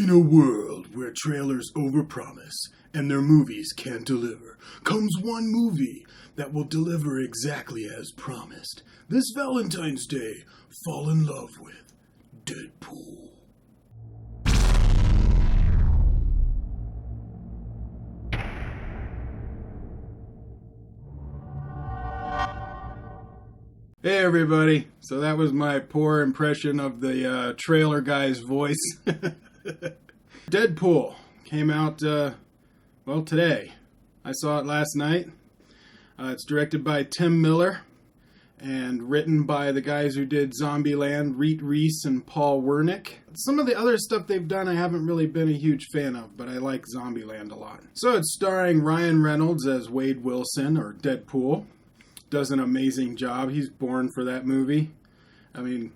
In a world where trailers overpromise and their movies can't deliver, comes one movie that will deliver exactly as promised. This Valentine's Day, fall in love with Deadpool. Hey everybody, so that was my poor impression of the trailer guy's voice. Deadpool came out, today. I saw it last night. It's directed by Tim Miller and written by the guys who did Zombieland, Reet Reese and Paul Wernick. Some of the other stuff they've done I haven't really been a huge fan of, but I like Zombieland a lot. So it's starring Ryan Reynolds as Wade Wilson, or Deadpool. Does an amazing job. He's born for that movie. I mean,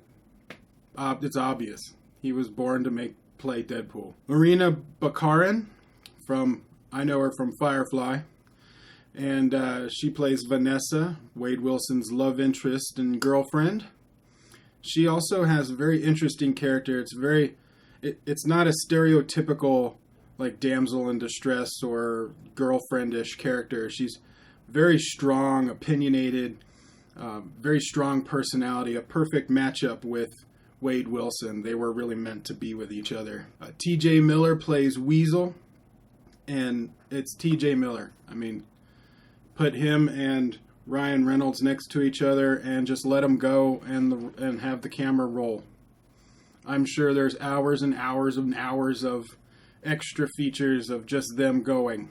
it's obvious. He was born to play Deadpool. Marina Baccarin, I know her from Firefly. And she plays Vanessa, Wade Wilson's love interest and girlfriend. She also has a very interesting character. It's not a stereotypical like damsel in distress or girlfriendish character. She's very strong, opinionated, very strong personality, a perfect matchup with Wade Wilson. They were really meant to be with each other. T.J. Miller plays Weasel, and it's T.J. Miller. I mean, put him and Ryan Reynolds next to each other and just let them go and have the camera roll. I'm sure there's hours and hours and hours of extra features of just them going.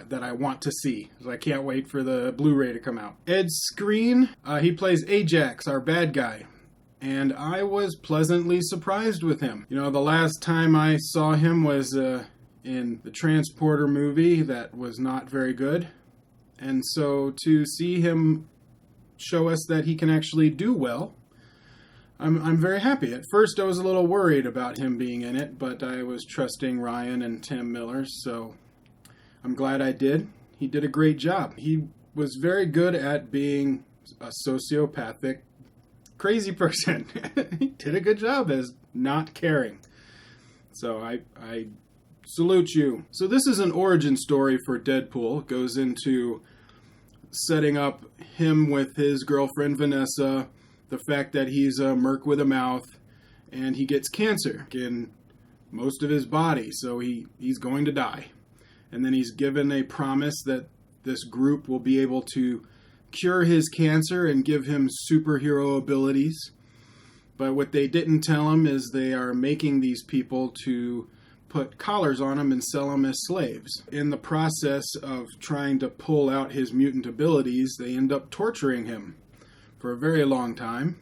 That I want to see. So I can't wait for the Blu-ray to come out. Ed Skrein, he plays Ajax, our bad guy. And I was pleasantly surprised with him. You know, the last time I saw him was in the Transporter movie that was not very good. And so to see him show us that he can actually do well, I'm very happy. At first I was a little worried about him being in it, but I was trusting Ryan and Tim Miller, so I'm glad I did. He did a great job. He was very good at being a sociopathic, crazy person. He did a good job as not caring. So I salute you. So this is an origin story for Deadpool. It goes into setting up him with his girlfriend Vanessa, the fact that he's a merc with a mouth, and he gets cancer in most of his body, so he's going to die. And then he's given a promise that this group will be able to cure his cancer and give him superhero abilities. But what they didn't tell him is they are making these people to put collars on him and sell them as slaves. In the process of trying to pull out his mutant abilities, they end up torturing him for a very long time,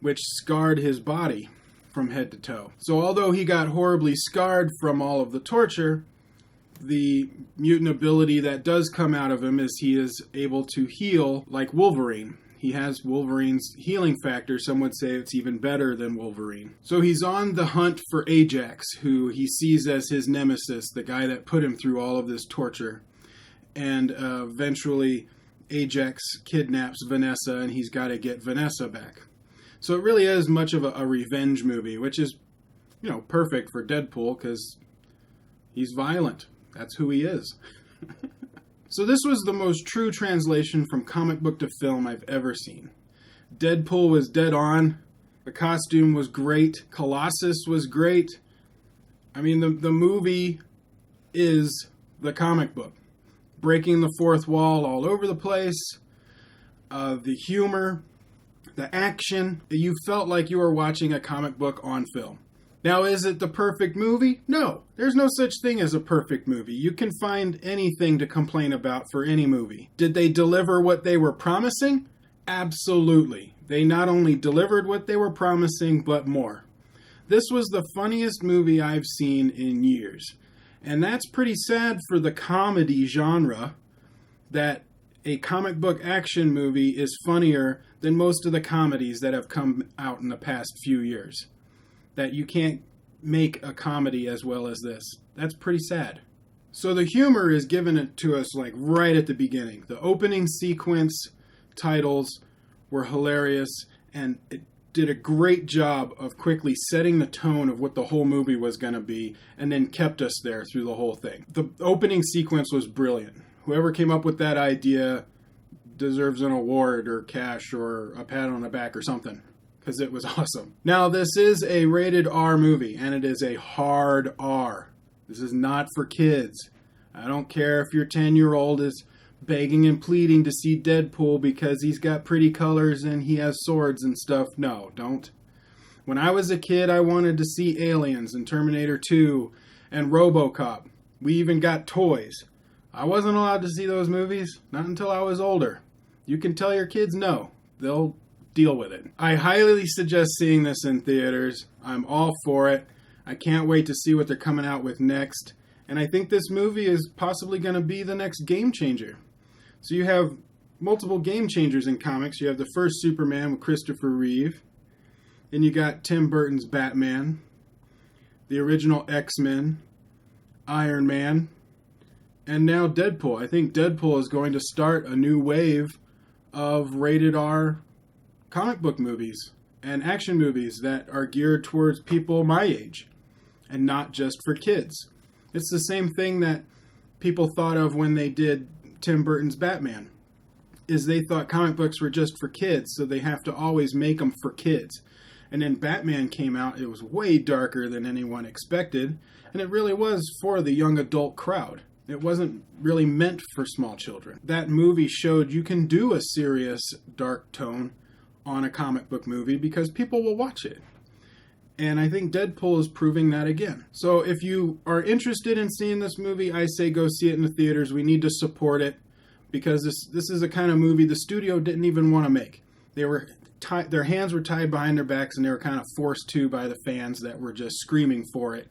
which scarred his body from head to toe. So although he got horribly scarred from all of the torture, the mutant ability that does come out of him is he is able to heal like Wolverine. He has Wolverine's healing factor. Some would say it's even better than Wolverine. So he's on the hunt for Ajax, who he sees as his nemesis, the guy that put him through all of this torture. And eventually Ajax kidnaps Vanessa, and he's got to get Vanessa back. So it really is much of a revenge movie, which is, perfect for Deadpool because he's violent. That's who he is. So this was the most true translation from comic book to film I've ever seen. Deadpool was dead on. The costume was great. Colossus was great. I mean, the movie is the comic book. Breaking the fourth wall all over the place. The humor. The action. You felt like you were watching a comic book on film. Now, is it the perfect movie? No, there's no such thing as a perfect movie. You can find anything to complain about for any movie. Did they deliver what they were promising? Absolutely. They not only delivered what they were promising, but more. This was the funniest movie I've seen in years. And that's pretty sad for the comedy genre, that a comic book action movie is funnier than most of the comedies that have come out in the past few years. That you can't make a comedy as well as this. That's pretty sad. So the humor is given to us like right at the beginning. The opening sequence titles were hilarious, and did a great job of quickly setting the tone of what the whole movie was going to be, and then kept us there through the whole thing. The opening sequence was brilliant. Whoever came up with that idea deserves an award or cash or a pat on the back or something, because it was awesome. Now, this is a rated R movie, and it is a hard R. This is not for kids. I don't care if your 10-year-old is begging and pleading to see Deadpool because he's got pretty colors and he has swords and stuff. No, don't. When I was a kid, I wanted to see Aliens and Terminator 2 and RoboCop. We even got toys. I wasn't allowed to see those movies, not until I was older. You can tell your kids no. They'll deal with it. I highly suggest seeing this in theaters. I'm all for it. I can't wait to see what they're coming out with next. And I think this movie is possibly going to be the next game changer. So you have multiple game changers in comics. You have the first Superman with Christopher Reeve. Then you got Tim Burton's Batman. The original X-Men. Iron Man. And now Deadpool. I think Deadpool is going to start a new wave of rated R comic book movies and action movies that are geared towards people my age and not just for kids. It's the same thing that people thought of when they did Tim Burton's Batman, is they thought comic books were just for kids, so they have to always make them for kids. And then Batman came out, it was way darker than anyone expected, and it really was for the young adult crowd. It wasn't really meant for small children. That movie showed you can do a serious, dark tone on a comic book movie because people will watch it. And I think Deadpool is proving that again. So if you are interested in seeing this movie, I say go see it in the theaters. We need to support it because this is a kind of movie the studio didn't even want to make. They were their hands were tied behind their backs, and they were kind of forced to by the fans that were just screaming for it.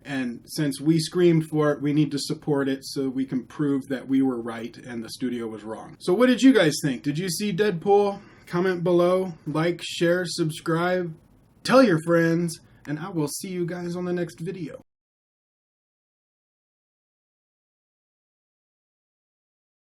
And since we screamed for it, we need to support it so we can prove that we were right and the studio was wrong. So what did you guys think? Did you see Deadpool? Comment below, like, share, subscribe. Tell your friends, and I will see you guys on the next video.